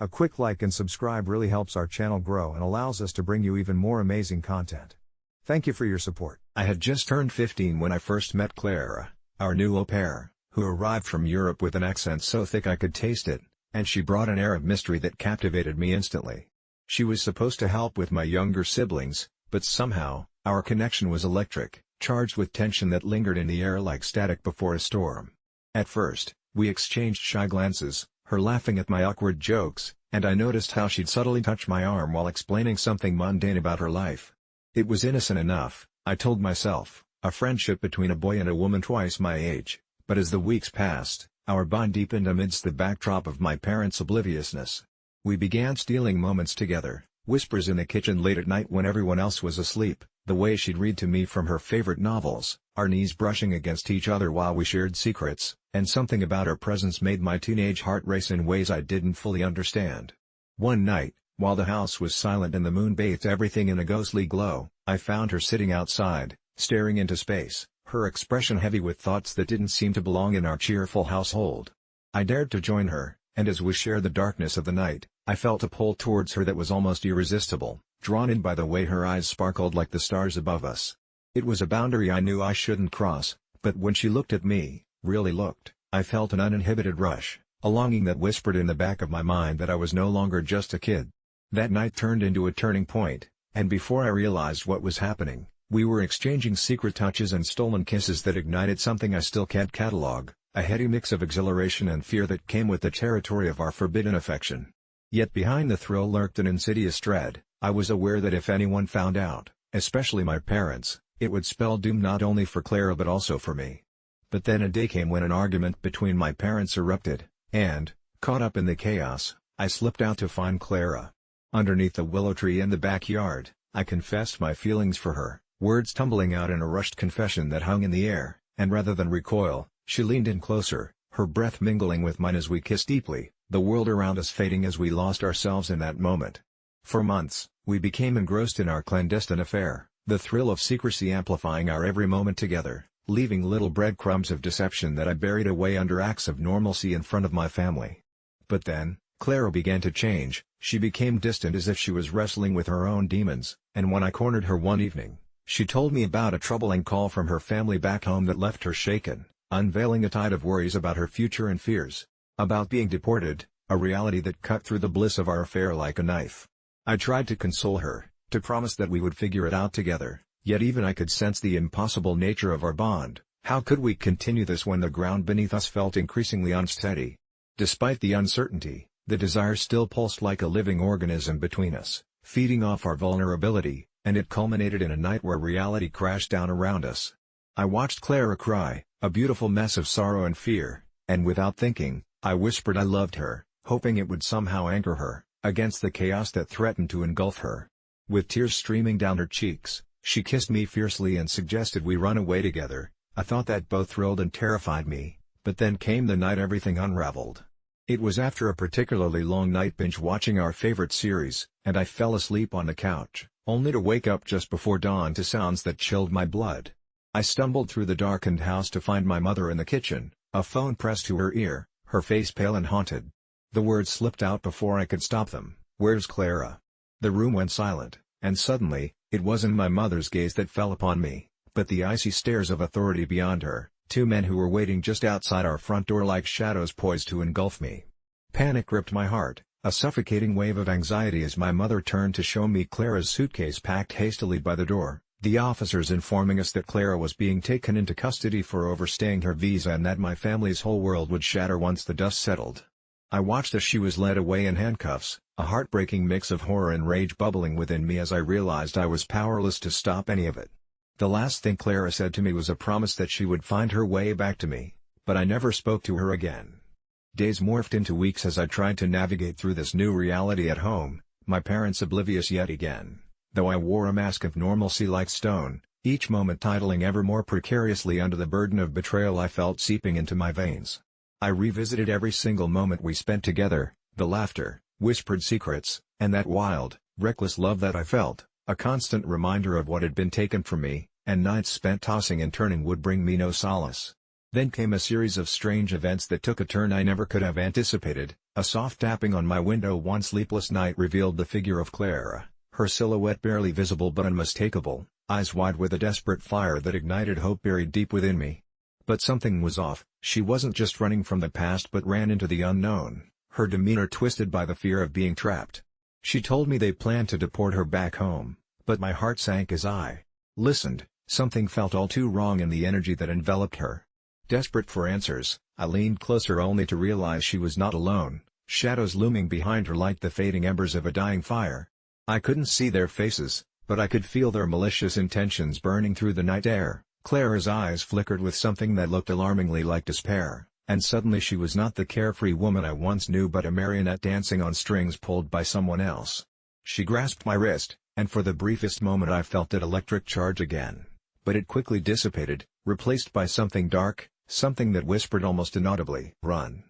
A quick like and subscribe really helps our channel grow and allows us to bring you even more amazing content. Thank you for your support. I had just turned 15 when I first met Clara, our new au pair, who arrived from Europe with an accent so thick I could taste it, and she brought an air of mystery that captivated me instantly. She was supposed to help with my younger siblings, but somehow, our connection was electric, charged with tension that lingered in the air like static before a storm. At first, we exchanged shy glances, her laughing at my awkward jokes, and I noticed how she'd subtly touch my arm while explaining something mundane about her life. It was innocent enough, I told myself, a friendship between a boy and a woman twice my age, but as the weeks passed, our bond deepened amidst the backdrop of my parents' obliviousness. We began stealing moments together, whispers in the kitchen late at night when everyone else was asleep, the way she'd read to me from her favorite novels, our knees brushing against each other while we shared secrets, and something about her presence made my teenage heart race in ways I didn't fully understand. One night, while the house was silent and the moon bathed everything in a ghostly glow, I found her sitting outside, staring into space, her expression heavy with thoughts that didn't seem to belong in our cheerful household. I dared to join her, and as we shared the darkness of the night, I felt a pull towards her that was almost irresistible, drawn in by the way her eyes sparkled like the stars above us. It was a boundary I knew I shouldn't cross, but when she looked at me, really looked, I felt an uninhibited rush, a longing that whispered in the back of my mind that I was no longer just a kid. That night turned into a turning point, and before I realized what was happening, we were exchanging secret touches and stolen kisses that ignited something I still can't catalog, a heady mix of exhilaration and fear that came with the territory of our forbidden affection. Yet behind the thrill lurked an insidious dread. I was aware that if anyone found out, especially my parents, it would spell doom not only for Clara but also for me. But then a day came when an argument between my parents erupted, and, caught up in the chaos, I slipped out to find Clara. Underneath the willow tree in the backyard, I confessed my feelings for her, words tumbling out in a rushed confession that hung in the air, and rather than recoil, she leaned in closer, her breath mingling with mine as we kissed deeply, the world around us fading as we lost ourselves in that moment. For months, we became engrossed in our clandestine affair, the thrill of secrecy amplifying our every moment together, leaving little breadcrumbs of deception that I buried away under acts of normalcy in front of my family. But then, Clara began to change. She became distant as if she was wrestling with her own demons, and when I cornered her one evening, she told me about a troubling call from her family back home that left her shaken, unveiling a tide of worries about her future and fears about being deported, a reality that cut through the bliss of our affair like a knife. I tried to console her, to promise that we would figure it out together, yet even I could sense the impossible nature of our bond. How could we continue this when the ground beneath us felt increasingly unsteady? Despite the uncertainty, the desire still pulsed like a living organism between us, feeding off our vulnerability, and it culminated in a night where reality crashed down around us. I watched Clara cry, a beautiful mess of sorrow and fear, and without thinking, I whispered I loved her, hoping it would somehow anchor her against the chaos that threatened to engulf her. With tears streaming down her cheeks, she kissed me fiercely and suggested we run away together, a thought that both thrilled and terrified me, but then came the night everything unraveled. It was after a particularly long night binge-watching our favorite series, and I fell asleep on the couch, only to wake up just before dawn to sounds that chilled my blood. I stumbled through the darkened house to find my mother in the kitchen, a phone pressed to her ear, her face pale and haunted. The words slipped out before I could stop them. "Where's Clara?" The room went silent, and suddenly, it wasn't my mother's gaze that fell upon me, but the icy stares of authority beyond her, two men who were waiting just outside our front door like shadows poised to engulf me. Panic gripped my heart, a suffocating wave of anxiety as my mother turned to show me Clara's suitcase packed hastily by the door, the officers informing us that Clara was being taken into custody for overstaying her visa and that my family's whole world would shatter once the dust settled. I watched as she was led away in handcuffs, a heartbreaking mix of horror and rage bubbling within me as I realized I was powerless to stop any of it. The last thing Clara said to me was a promise that she would find her way back to me, but I never spoke to her again. Days morphed into weeks as I tried to navigate through this new reality at home, my parents oblivious yet again, though I wore a mask of normalcy like stone, each moment titling ever more precariously under the burden of betrayal I felt seeping into my veins. I revisited every single moment we spent together, the laughter, whispered secrets, and that wild, reckless love that I felt, a constant reminder of what had been taken from me, and nights spent tossing and turning would bring me no solace. Then came a series of strange events that took a turn I never could have anticipated, A soft tapping on my window one sleepless night revealed the figure of Clara, her silhouette barely visible but unmistakable, eyes wide with a desperate fire that ignited hope buried deep within me. But something was off. She wasn't just running from the past but ran into the unknown, her demeanor twisted by the fear of being trapped. She told me they planned to deport her back home, but my heart sank as I listened. Something felt all too wrong in the energy that enveloped her. Desperate for answers, I leaned closer only to realize she was not alone, shadows looming behind her like the fading embers of a dying fire. I couldn't see their faces, but I could feel their malicious intentions burning through the night air. Clara's eyes flickered with something that looked alarmingly like despair, and suddenly she was not the carefree woman I once knew but a marionette dancing on strings pulled by someone else. She grasped my wrist, and for the briefest moment I felt that electric charge again. But it quickly dissipated, replaced by something dark, something that whispered almost inaudibly, "Run."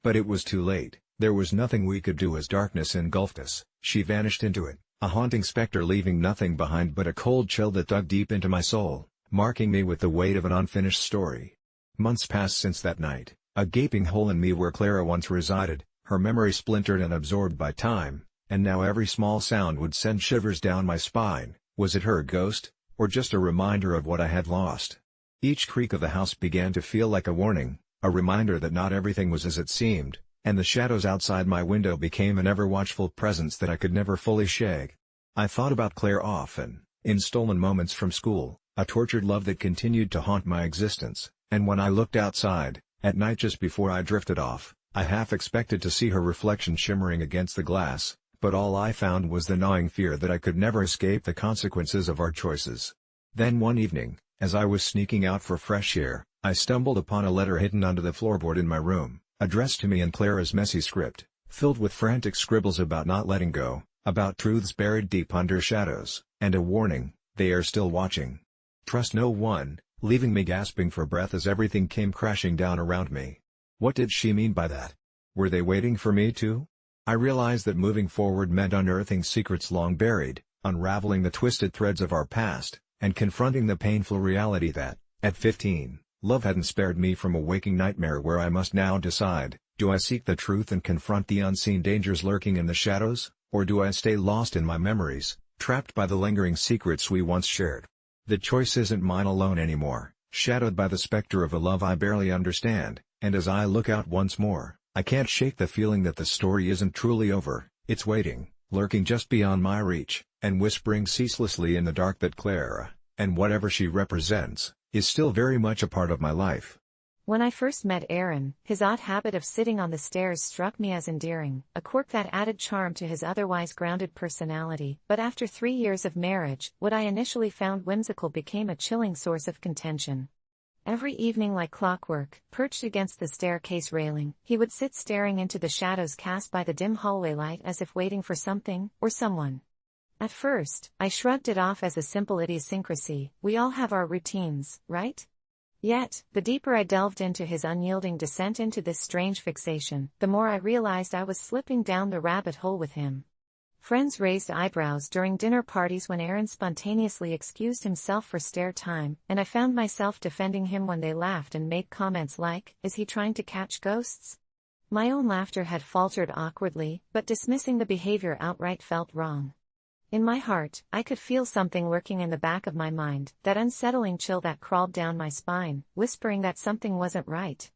But it was too late. There was nothing we could do as darkness engulfed us. She vanished into it, a haunting specter leaving nothing behind but a cold chill that dug deep into my soul, marking me with the weight of an unfinished story. Months passed since that night, a gaping hole in me where Clara once resided, her memory splintered and absorbed by time, and now every small sound would send shivers down my spine. Was it her ghost, or just a reminder of what I had lost? Each creak of the house began to feel like a warning, a reminder that not everything was as it seemed, and the shadows outside my window became an ever-watchful presence that I could never fully shake. I thought about Claire often, in stolen moments from school, a tortured love that continued to haunt my existence, and when I looked outside, at night just before I drifted off, I half expected to see her reflection shimmering against the glass, but all I found was the gnawing fear that I could never escape the consequences of our choices. Then one evening, as I was sneaking out for fresh air, I stumbled upon a letter hidden under the floorboard in my room, addressed to me in Clara's messy script, filled with frantic scribbles about not letting go, about truths buried deep under shadows, and a warning: they are still watching. Trust no one, leaving me gasping for breath as everything came crashing down around me. What did she mean by that? Were they waiting for me too? I realized that moving forward meant unearthing secrets long buried, unraveling the twisted threads of our past, and confronting the painful reality that, at 15, love hadn't spared me from a waking nightmare where I must now decide: do I seek the truth and confront the unseen dangers lurking in the shadows, or do I stay lost in my memories, trapped by the lingering secrets we once shared? The choice isn't mine alone anymore, shadowed by the specter of a love I barely understand, and as I look out once more, I can't shake the feeling that the story isn't truly over. It's waiting, lurking just beyond my reach, and whispering ceaselessly in the dark that Clara, and whatever she represents, is still very much a part of my life. When I first met Aaron, his odd habit of sitting on the stairs struck me as endearing, a quirk that added charm to his otherwise grounded personality. But after 3 years of marriage, what I initially found whimsical became a chilling source of contention. Every evening, like clockwork, perched against the staircase railing, he would sit staring into the shadows cast by the dim hallway light as if waiting for something, or someone. At first, I shrugged it off as a simple idiosyncrasy. We all have our routines, right? Yet, the deeper I delved into his unyielding descent into this strange fixation, the more I realized I was slipping down the rabbit hole with him. Friends raised eyebrows during dinner parties when Aaron spontaneously excused himself for stair time, and I found myself defending him when they laughed and made comments like, "Is he trying to catch ghosts?" My own laughter had faltered awkwardly, but dismissing the behavior outright felt wrong. In my heart, I could feel something lurking in the back of my mind, that unsettling chill that crawled down my spine, whispering that something wasn't right.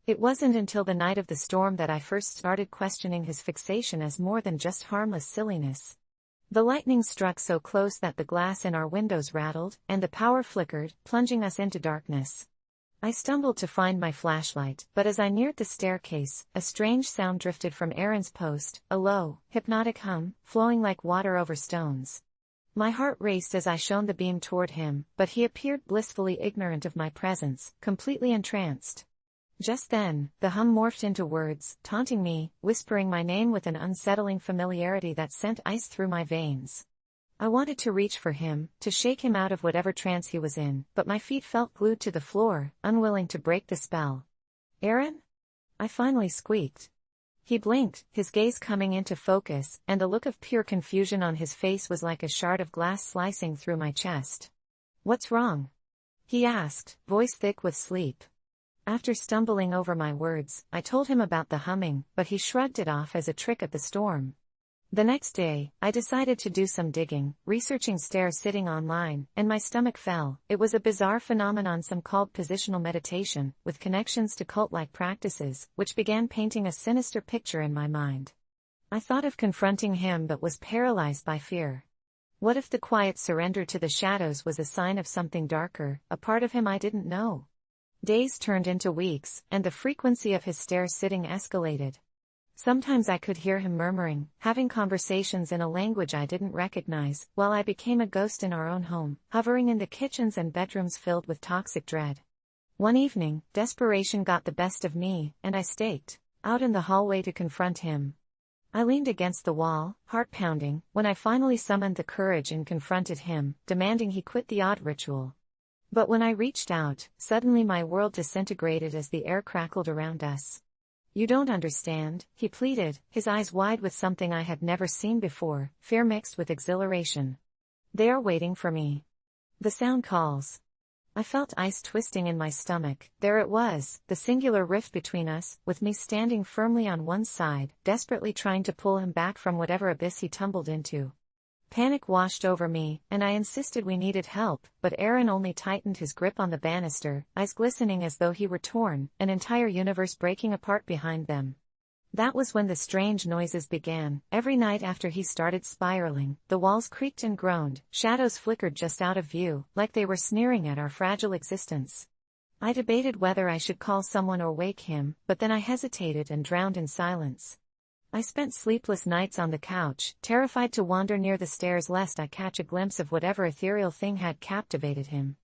It wasn't until the night of the storm that I first started questioning his fixation as more than just harmless silliness. The lightning struck so close that the glass in our windows rattled, and the power flickered, plunging us into darkness. I stumbled to find my flashlight, but as I neared the staircase, a strange sound drifted from Aaron's post, a low, hypnotic hum, flowing like water over stones. My heart raced as I shone the beam toward him, but he appeared blissfully ignorant of my presence, completely entranced. Just then, the hum morphed into words, taunting me, whispering my name with an unsettling familiarity that sent ice through my veins. I wanted to reach for him, to shake him out of whatever trance he was in, but my feet felt glued to the floor, unwilling to break the spell. "Aaron?" I finally squeaked. He blinked, his gaze coming into focus, and the look of pure confusion on his face was like a shard of glass slicing through my chest. "What's wrong?" he asked, voice thick with sleep. After stumbling over my words, I told him about the humming, but he shrugged it off as a trick of the storm. The next day, I decided to do some digging, researching stairs sitting online, and my stomach fell. It was a bizarre phenomenon some called positional meditation, with connections to cult-like practices, which began painting a sinister picture in my mind. I thought of confronting him but was paralyzed by fear. What if the quiet surrender to the shadows was a sign of something darker, a part of him I didn't know? Days turned into weeks, and the frequency of his stairs sitting escalated. Sometimes I could hear him murmuring, having conversations in a language I didn't recognize, while I became a ghost in our own home, hovering in the kitchens and bedrooms filled with toxic dread. One evening, desperation got the best of me, and I staked out in the hallway to confront him. I leaned against the wall, heart pounding, when I finally summoned the courage and confronted him, demanding he quit the odd ritual. But when I reached out, suddenly my world disintegrated as the air crackled around us. "You don't understand," he pleaded, his eyes wide with something I had never seen before, fear mixed with exhilaration. "They are waiting for me. The sound calls." I felt ice twisting in my stomach. There it was, the singular rift between us, with me standing firmly on one side, desperately trying to pull him back from whatever abyss he tumbled into. Panic washed over me, and I insisted we needed help, but Aaron only tightened his grip on the banister, eyes glistening as though he were torn, an entire universe breaking apart behind them. That was when the strange noises began. Every night after he started spiraling, the walls creaked and groaned, shadows flickered just out of view, like they were sneering at our fragile existence. I debated whether I should call someone or wake him, but then I hesitated and drowned in silence. I spent sleepless nights on the couch, terrified to wander near the stairs lest I catch a glimpse of whatever ethereal thing had captivated him.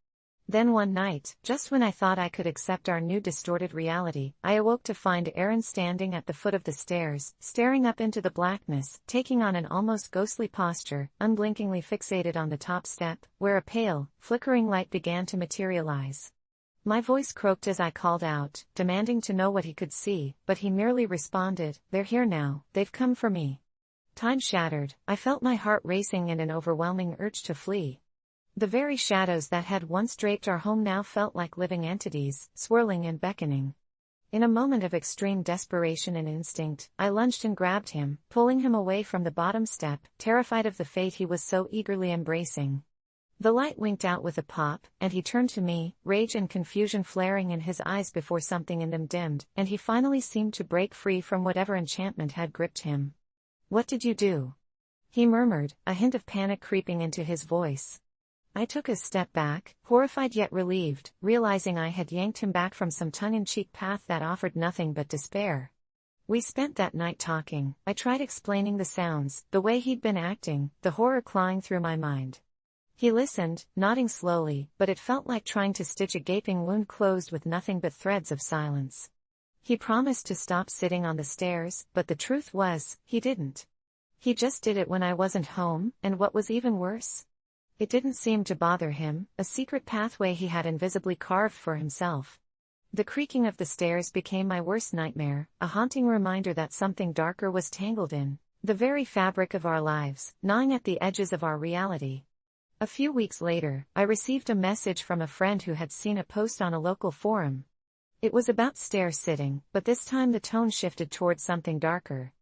Then one night, just when I thought I could accept our new distorted reality, I awoke to find Aaron standing at the foot of the stairs, staring up into the blackness, taking on an almost ghostly posture, unblinkingly fixated on the top step, where a pale, flickering light began to materialize. My voice croaked as I called out, demanding to know what he could see, but he merely responded, "They're here now, they've come for me." Time shattered, I felt my heart racing and an overwhelming urge to flee. The very shadows that had once draped our home now felt like living entities, swirling and beckoning. In a moment of extreme desperation and instinct, I lunged and grabbed him, pulling him away from the bottom step, terrified of the fate he was so eagerly embracing. The light winked out with a pop, and he turned to me, rage and confusion flaring in his eyes before something in them dimmed, and he finally seemed to break free from whatever enchantment had gripped him. "What did you do?" he murmured, a hint of panic creeping into his voice. I took a step back, horrified yet relieved, realizing I had yanked him back from some tongue-in-cheek path that offered nothing but despair. We spent that night talking. I tried explaining the sounds, the way he'd been acting, the horror clawing through my mind. He listened, nodding slowly, but it felt like trying to stitch a gaping wound closed with nothing but threads of silence. He promised to stop sitting on the stairs, but the truth was, he didn't. He just did it when I wasn't home, and what was even worse? It didn't seem to bother him, a secret pathway he had invisibly carved for himself. The creaking of the stairs became my worst nightmare, a haunting reminder that something darker was tangled in the very fabric of our lives, gnawing at the edges of our reality. A few weeks later, I received a message from a friend who had seen a post on a local forum. It was about stair sitting, but this time the tone shifted towards something darker.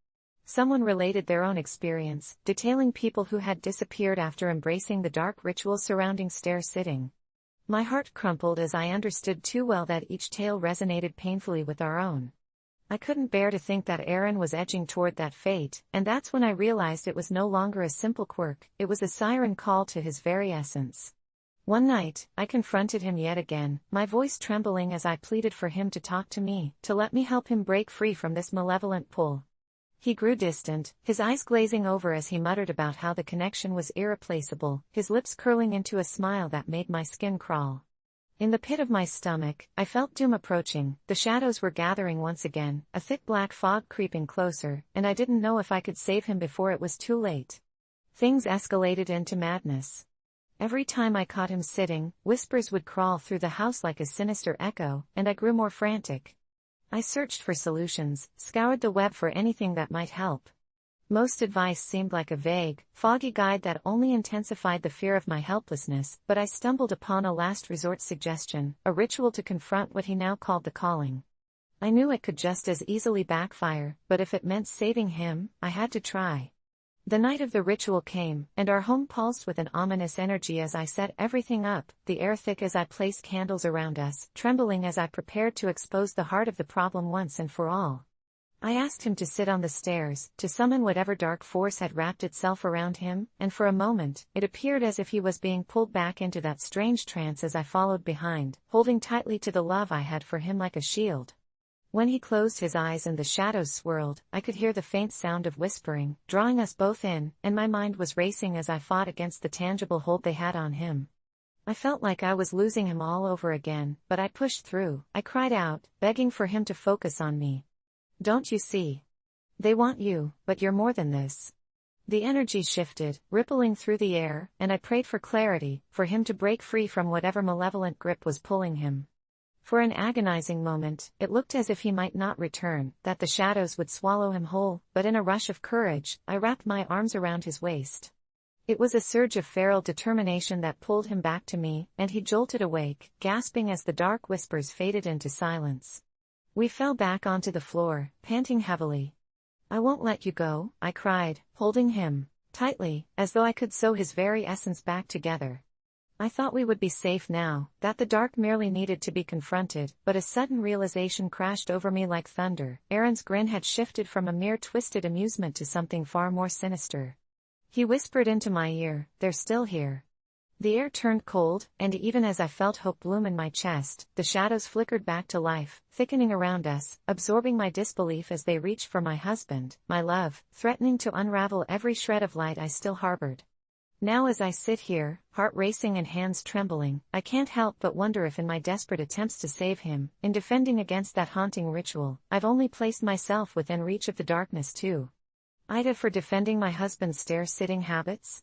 Someone related their own experience, detailing people who had disappeared after embracing the dark rituals surrounding stair sitting. My heart crumpled as I understood too well that each tale resonated painfully with our own. I couldn't bear to think that Aaron was edging toward that fate, and that's when I realized it was no longer a simple quirk, it was a siren call to his very essence. One night, I confronted him yet again, my voice trembling as I pleaded for him to talk to me, to let me help him break free from this malevolent pull. He grew distant, his eyes glazing over as he muttered about how the connection was irreplaceable, his lips curling into a smile that made my skin crawl. In the pit of my stomach, I felt doom approaching. The shadows were gathering once again, a thick black fog creeping closer, and I didn't know if I could save him before it was too late. Things escalated into madness. Every time I caught him sitting, whispers would crawl through the house like a sinister echo, and I grew more frantic. I searched for solutions, scoured the web for anything that might help. Most advice seemed like a vague, foggy guide that only intensified the fear of my helplessness, but I stumbled upon a last resort suggestion, a ritual to confront what he now called the calling. I knew it could just as easily backfire, but if it meant saving him, I had to try. The night of the ritual came, and our home pulsed with an ominous energy as I set everything up, the air thick as I placed candles around us, trembling as I prepared to expose the heart of the problem once and for all. I asked him to sit on the stairs, to summon whatever dark force had wrapped itself around him, and for a moment, it appeared as if he was being pulled back into that strange trance as I followed behind, holding tightly to the love I had for him like a shield. When he closed his eyes and the shadows swirled, I could hear the faint sound of whispering, drawing us both in, and my mind was racing as I fought against the tangible hold they had on him. I felt like I was losing him all over again, but I pushed through. I cried out, begging for him to focus on me. Don't you see? They want you, but you're more than this. The energy shifted, rippling through the air, and I prayed for clarity, for him to break free from whatever malevolent grip was pulling him. For an agonizing moment, it looked as if he might not return, that the shadows would swallow him whole, but in a rush of courage, I wrapped my arms around his waist. It was a surge of feral determination that pulled him back to me, and he jolted awake, gasping as the dark whispers faded into silence. We fell back onto the floor, panting heavily. I won't let you go, I cried, holding him tightly, as though I could sew his very essence back together. I thought we would be safe now, that the dark merely needed to be confronted, but a sudden realization crashed over me like thunder. Aaron's grin had shifted from a mere twisted amusement to something far more sinister. He whispered into my ear, "They're still here." The air turned cold, and even as I felt hope bloom in my chest, the shadows flickered back to life, thickening around us, absorbing my disbelief as they reached for my husband, my love, threatening to unravel every shred of light I still harbored. Now as I sit here, heart racing and hands trembling, I can't help but wonder if in my desperate attempts to save him, in defending against that haunting ritual, I've only placed myself within reach of the darkness too. Ida, for defending my husband's stair-sitting habits?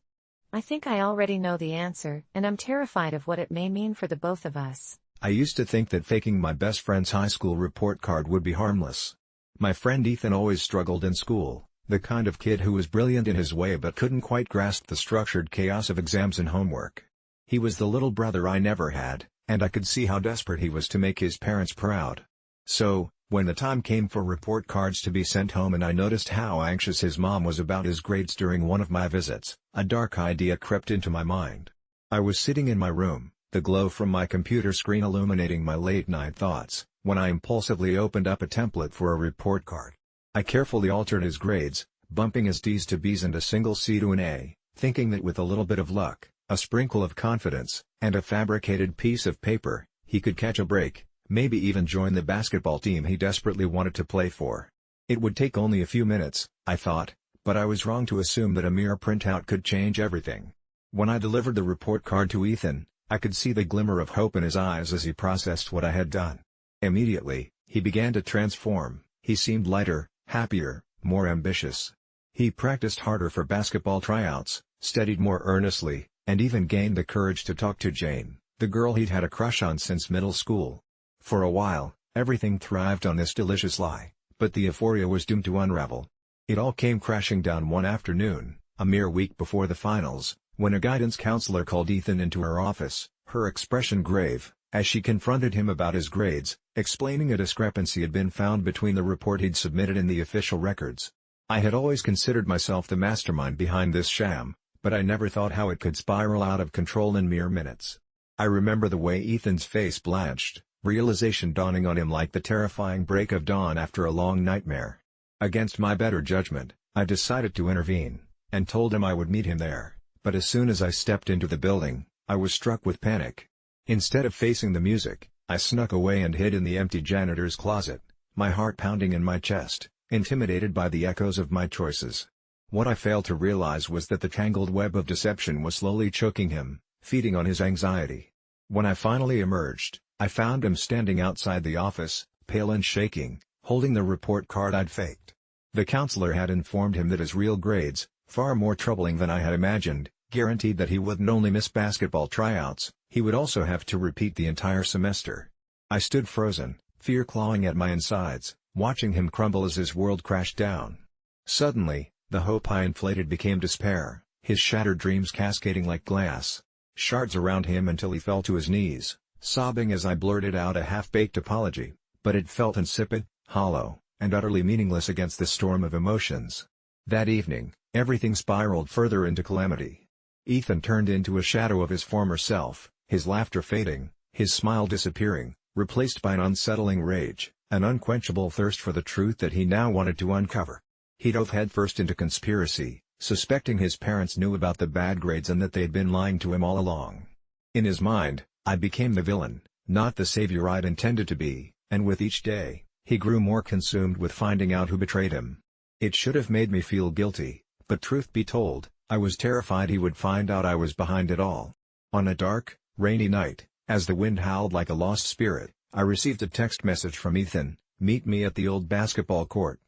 I think I already know the answer, and I'm terrified of what it may mean for the both of us. I used to think that faking my best friend's high school report card would be harmless. My friend Ethan always struggled in school, the kind of kid who was brilliant in his way but couldn't quite grasp the structured chaos of exams and homework. He was the little brother I never had, and I could see how desperate he was to make his parents proud. So, when the time came for report cards to be sent home and I noticed how anxious his mom was about his grades during one of my visits, a dark idea crept into my mind. I was sitting in my room, the glow from my computer screen illuminating my late-night thoughts, when I impulsively opened up a template for a report card. I carefully altered his grades, bumping his D's to B's and a single C to an A, thinking that with a little bit of luck, a sprinkle of confidence, and a fabricated piece of paper, he could catch a break, maybe even join the basketball team he desperately wanted to play for. It would take only a few minutes, I thought, but I was wrong to assume that a mere printout could change everything. When I delivered the report card to Ethan, I could see the glimmer of hope in his eyes as he processed what I had done. Immediately, he began to transform. He seemed lighter, happier, more ambitious. He practiced harder for basketball tryouts, studied more earnestly, and even gained the courage to talk to Jane, the girl he'd had a crush on since middle school. For a while, everything thrived on this delicious lie, but the euphoria was doomed to unravel. It all came crashing down one afternoon, a mere week before the finals, when a guidance counselor called Ethan into her office, her expression grave, as she confronted him about his grades, explaining a discrepancy had been found between the report he'd submitted and the official records. I had always considered myself the mastermind behind this sham, but I never thought how it could spiral out of control in mere minutes. I remember the way Ethan's face blanched, realization dawning on him like the terrifying break of dawn after a long nightmare. Against my better judgment, I decided to intervene, and told him I would meet him there, but as soon as I stepped into the building, I was struck with panic. Instead of facing the music, I snuck away and hid in the empty janitor's closet, my heart pounding in my chest, intimidated by the echoes of my choices. What I failed to realize was that the tangled web of deception was slowly choking him, feeding on his anxiety. When I finally emerged, I found him standing outside the office, pale and shaking, holding the report card I'd faked. The counselor had informed him that his real grades, far more troubling than I had imagined, guaranteed that he wouldn't only miss basketball tryouts, he would also have to repeat the entire semester. I stood frozen, fear clawing at my insides, watching him crumble as his world crashed down. Suddenly, The hope I inflated became despair, his shattered dreams cascading like glass shards around him until he fell to his knees, sobbing as I blurted out a half-baked apology, but it felt insipid, hollow, and utterly meaningless against the storm of emotions. That evening, everything spiraled further into calamity. Ethan turned into a shadow of his former self, his laughter fading, his smile disappearing, replaced by an unsettling rage, an unquenchable thirst for the truth that he now wanted to uncover. He dove headfirst into conspiracy, suspecting his parents knew about the bad grades and that they'd been lying to him all along. In his mind, I became the villain, not the savior I'd intended to be, and with each day, he grew more consumed with finding out who betrayed him. It should have made me feel guilty, but truth be told, I was terrified he would find out I was behind it all. On a dark, rainy night, as the wind howled like a lost spirit, I received a text message from Ethan, "Meet me at the old basketball court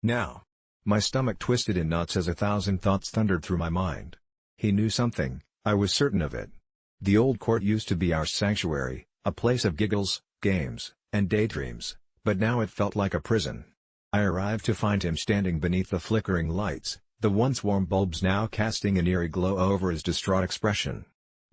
now." My stomach twisted in knots as 1,000 thoughts thundered through my mind. He knew something, I was certain of it. The old court used to be our sanctuary, a place of giggles, games, and daydreams, but now it felt like a prison. I arrived to find him standing beneath the flickering lights, the once warm bulbs now casting an eerie glow over his distraught expression.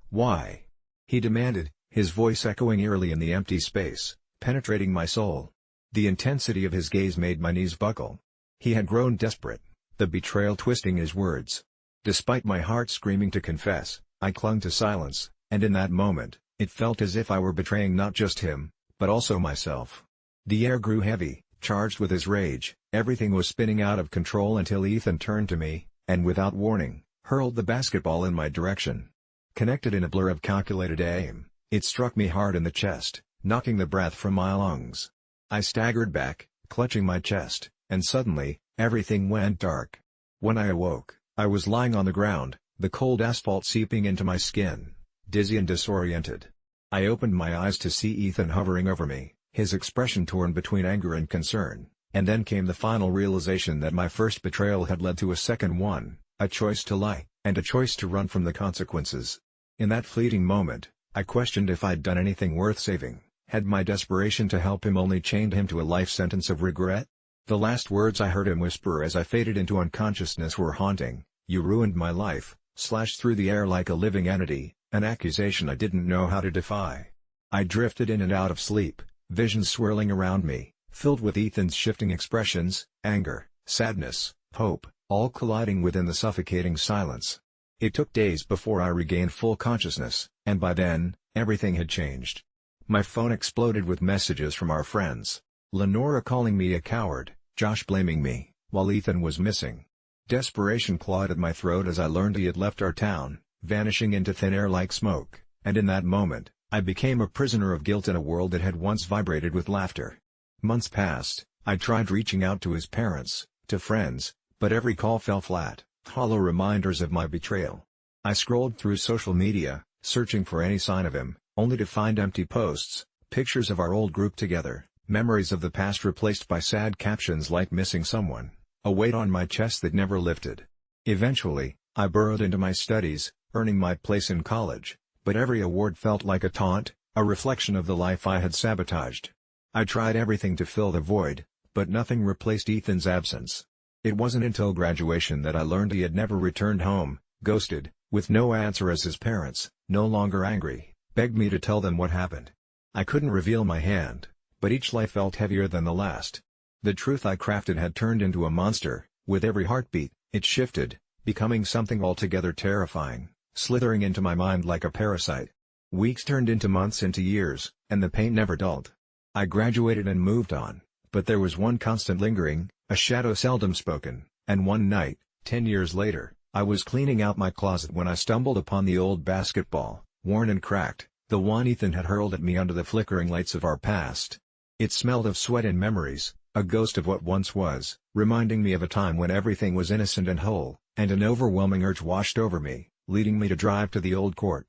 "Why?" he demanded, his voice echoing eerily in the empty space, penetrating my soul. The intensity of his gaze made my knees buckle. He had grown desperate, the betrayal twisting his words. Despite my heart screaming to confess, I clung to silence, and in that moment, it felt as if I were betraying not just him, but also myself. The air grew heavy, charged with his rage, everything was spinning out of control until Ethan turned to me, and without warning, hurled the basketball in my direction. Connected in a blur of calculated aim, it struck me hard in the chest, knocking the breath from my lungs. I staggered back, clutching my chest, and suddenly, everything went dark. When I awoke, I was lying on the ground, the cold asphalt seeping into my skin, dizzy and disoriented. I opened my eyes to see Ethan hovering over me, his expression torn between anger and concern, and then came the final realization that my first betrayal had led to a second one, a choice to lie, and a choice to run from the consequences. In that fleeting moment, I questioned if I'd done anything worth saving. Had my desperation to help him only chained him to a life sentence of regret? The last words I heard him whisper as I faded into unconsciousness were haunting. "You ruined my life," slashed through the air like a living entity, an accusation I didn't know how to defy. I drifted in and out of sleep, visions swirling around me, filled with Ethan's shifting expressions, anger, sadness, hope, all colliding within the suffocating silence. It took days before I regained full consciousness, and by then, everything had changed. My phone exploded with messages from our friends. Lenora calling me a coward, Josh blaming me, while Ethan was missing. Desperation clawed at my throat as I learned he had left our town, vanishing into thin air like smoke, and in that moment, I became a prisoner of guilt in a world that had once vibrated with laughter. Months passed, I tried reaching out to his parents, to friends, but every call fell flat, hollow reminders of my betrayal. I scrolled through social media, searching for any sign of him, only to find empty posts, pictures of our old group together, memories of the past replaced by sad captions like "missing someone," a weight on my chest that never lifted. Eventually, I burrowed into my studies, earning my place in college, but every award felt like a taunt, a reflection of the life I had sabotaged. I tried everything to fill the void, but nothing replaced Ethan's absence. It wasn't until graduation that I learned he had never returned home, ghosted, with no answer as his parents, no longer angry, begged me to tell them what happened. I couldn't reveal my hand, but each lie felt heavier than the last. The truth I crafted had turned into a monster. With every heartbeat, it shifted, becoming something altogether terrifying, slithering into my mind like a parasite. Weeks turned into months, into years, and the pain never dulled. I graduated and moved on, but there was one constant lingering, a shadow seldom spoken, and one night, 10 years later, I was cleaning out my closet when I stumbled upon the old basketball, worn and cracked, the one Ethan had hurled at me under the flickering lights of our past. It smelled of sweat and memories, a ghost of what once was, reminding me of a time when everything was innocent and whole, and an overwhelming urge washed over me, leading me to drive to the old court.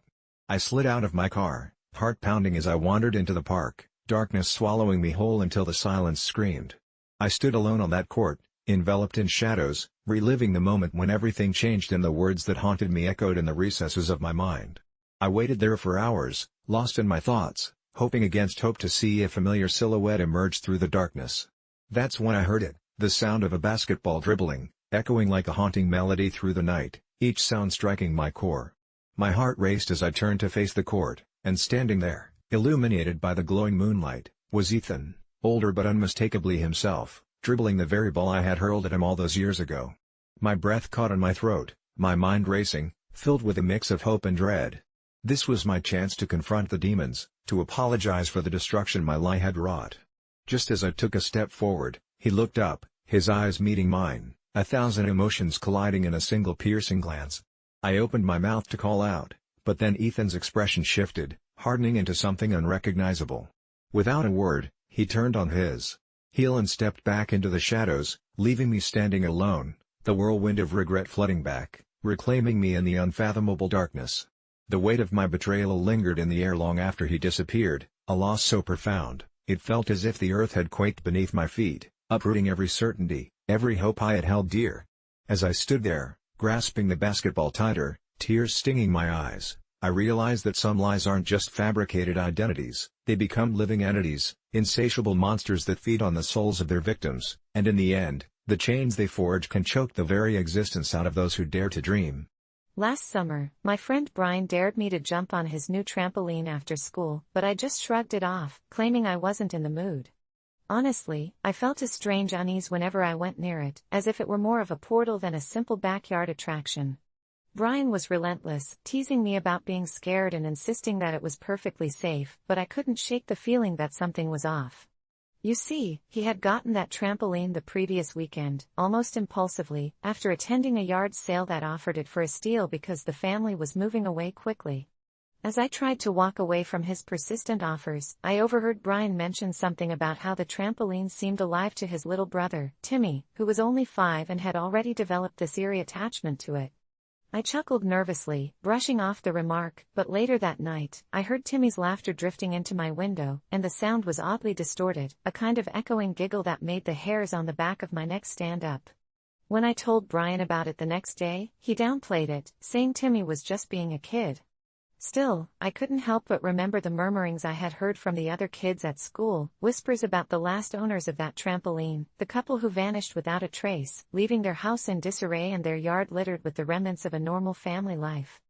I slid out of my car, heart pounding as I wandered into the park, darkness swallowing me whole until the silence screamed. I stood alone on that court, enveloped in shadows, reliving the moment when everything changed and the words that haunted me echoed in the recesses of my mind. I waited there for hours, lost in my thoughts, hoping against hope to see a familiar silhouette emerge through the darkness. That's when I heard it, the sound of a basketball dribbling, echoing like a haunting melody through the night, each sound striking my core. My heart raced as I turned to face the court, and standing there, illuminated by the glowing moonlight, was Ethan, older but unmistakably himself, dribbling the very ball I had hurled at him all those years ago. My breath caught in my throat, my mind racing, filled with a mix of hope and dread. This was my chance to confront the demons, to apologize for the destruction my lie had wrought. Just as I took a step forward, he looked up, his eyes meeting mine, 1,000 emotions colliding in a single piercing glance. I opened my mouth to call out, but then Ethan's expression shifted, hardening into something unrecognizable. Without a word, he turned on his heel and stepped back into the shadows, leaving me standing alone, the whirlwind of regret flooding back, reclaiming me in the unfathomable darkness. The weight of my betrayal lingered in the air long after he disappeared, a loss so profound, it felt as if the earth had quaked beneath my feet, uprooting every certainty, every hope I had held dear. As I stood there, grasping the basketball tighter, tears stinging my eyes, I realized that some lies aren't just fabricated identities, they become living entities, insatiable monsters that feed on the souls of their victims, and in the end, the chains they forge can choke the very existence out of those who dare to dream. Last summer, my friend Brian dared me to jump on his new trampoline after school, but I just shrugged it off, claiming I wasn't in the mood. Honestly, I felt a strange unease whenever I went near it, as if it were more of a portal than a simple backyard attraction. Brian was relentless, teasing me about being scared and insisting that it was perfectly safe, but I couldn't shake the feeling that something was off. You see, he had gotten that trampoline the previous weekend, almost impulsively, after attending a yard sale that offered it for a steal because the family was moving away quickly. As I tried to walk away from his persistent offers, I overheard Brian mention something about how the trampoline seemed alive to his little brother, Timmy, who was only 5 and had already developed this eerie attachment to it. I chuckled nervously, brushing off the remark, but later that night, I heard Timmy's laughter drifting into my window, and the sound was oddly distorted, a kind of echoing giggle that made the hairs on the back of my neck stand up. When I told Brian about it the next day, he downplayed it, saying Timmy was just being a kid. Still, I couldn't help but remember the murmurings I had heard from the other kids at school, whispers about the last owners of that trampoline, the couple who vanished without a trace, leaving their house in disarray and their yard littered with the remnants of a normal family life.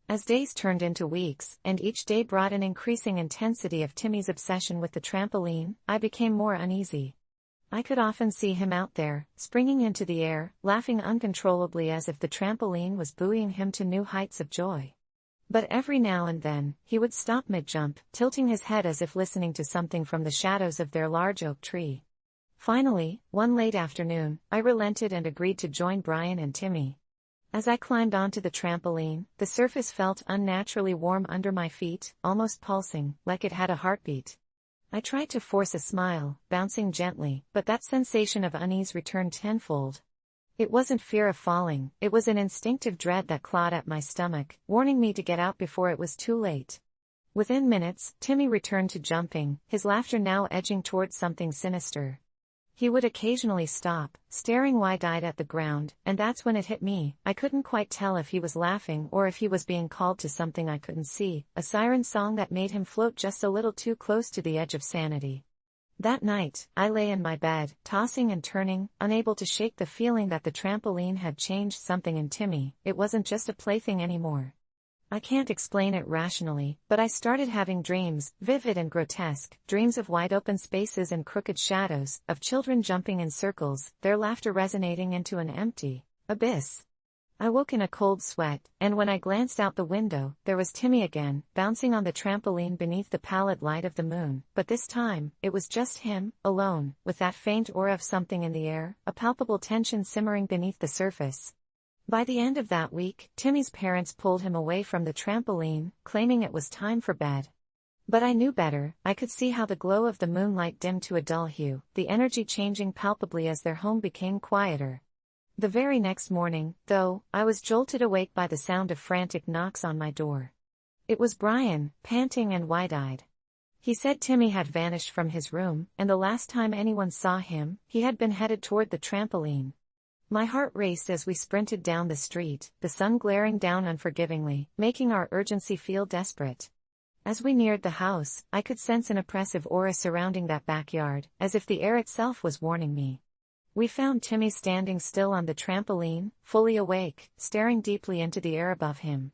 As days turned into weeks, and each day brought an increasing intensity of Timmy's obsession with the trampoline, I became more uneasy. I could often see him out there, springing into the air, laughing uncontrollably as if the trampoline was buoying him to new heights of joy. But every now and then, he would stop mid-jump, tilting his head as if listening to something from the shadows of their large oak tree. Finally, one late afternoon, I relented and agreed to join Brian and Timmy. As I climbed onto the trampoline, the surface felt unnaturally warm under my feet, almost pulsing, like it had a heartbeat. I tried to force a smile, bouncing gently, but that sensation of unease returned tenfold. It wasn't fear of falling, it was an instinctive dread that clawed at my stomach, warning me to get out before it was too late. Within minutes, Timmy returned to jumping, his laughter now edging towards something sinister. He would occasionally stop, staring wide-eyed at the ground, and that's when it hit me. I couldn't quite tell if he was laughing or if he was being called to something I couldn't see, a siren song that made him float just a little too close to the edge of sanity. That night, I lay in my bed, tossing and turning, unable to shake the feeling that the trampoline had changed something in Timmy. It wasn't just a plaything anymore. I can't explain it rationally, but I started having dreams, vivid and grotesque, dreams of wide-open spaces and crooked shadows, of children jumping in circles, their laughter resonating into an empty abyss. I woke in a cold sweat, and when I glanced out the window, there was Timmy again, bouncing on the trampoline beneath the pallid light of the moon, but this time, it was just him, alone, with that faint aura of something in the air, a palpable tension simmering beneath the surface. By the end of that week, Timmy's parents pulled him away from the trampoline, claiming it was time for bed. But I knew better. I could see how the glow of the moonlight dimmed to a dull hue, the energy changing palpably as their home became quieter. The very next morning, though, I was jolted awake by the sound of frantic knocks on my door. It was Brian, panting and wide-eyed. He said Timmy had vanished from his room, and the last time anyone saw him, he had been headed toward the trampoline. My heart raced as we sprinted down the street, the sun glaring down unforgivingly, making our urgency feel desperate. As we neared the house, I could sense an oppressive aura surrounding that backyard, as if the air itself was warning me. We found Timmy standing still on the trampoline, fully awake, staring deeply into the air above him.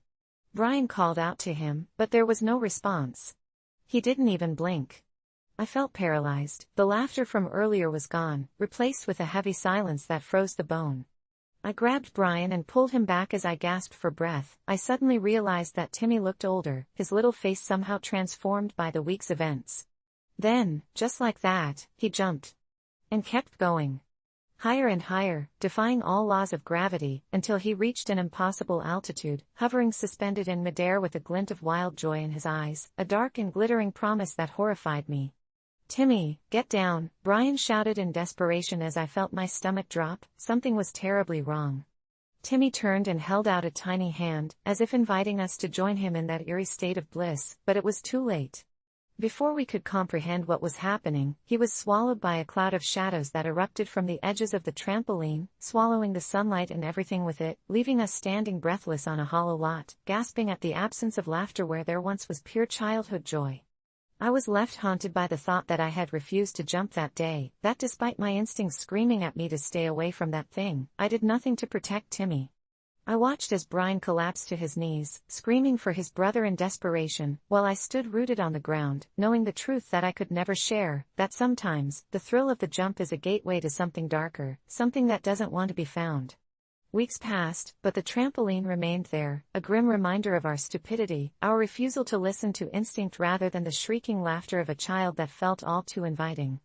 Brian called out to him, but there was no response. He didn't even blink. I felt paralyzed. The laughter from earlier was gone, replaced with a heavy silence that froze the bone. I grabbed Brian and pulled him back as I gasped for breath. I suddenly realized that Timmy looked older, his little face somehow transformed by the week's events. Then, just like that, he jumped. And kept going. Higher and higher, defying all laws of gravity, until he reached an impossible altitude, hovering suspended in midair with a glint of wild joy in his eyes, a dark and glittering promise that horrified me. "Timmy, get down," Brian shouted in desperation as I felt my stomach drop. Something was terribly wrong. Timmy turned and held out a tiny hand, as if inviting us to join him in that eerie state of bliss, but it was too late. Before we could comprehend what was happening, he was swallowed by a cloud of shadows that erupted from the edges of the trampoline, swallowing the sunlight and everything with it, leaving us standing breathless on a hollow lot, gasping at the absence of laughter where there once was pure childhood joy. I was left haunted by the thought that I had refused to jump that day, that despite my instincts screaming at me to stay away from that thing, I did nothing to protect Timmy. I watched as Brian collapsed to his knees, screaming for his brother in desperation, while I stood rooted on the ground, knowing the truth that I could never share, that sometimes, the thrill of the jump is a gateway to something darker, something that doesn't want to be found. Weeks passed, but the trampoline remained there, a grim reminder of our stupidity, our refusal to listen to instinct rather than the shrieking laughter of a child that felt all too inviting.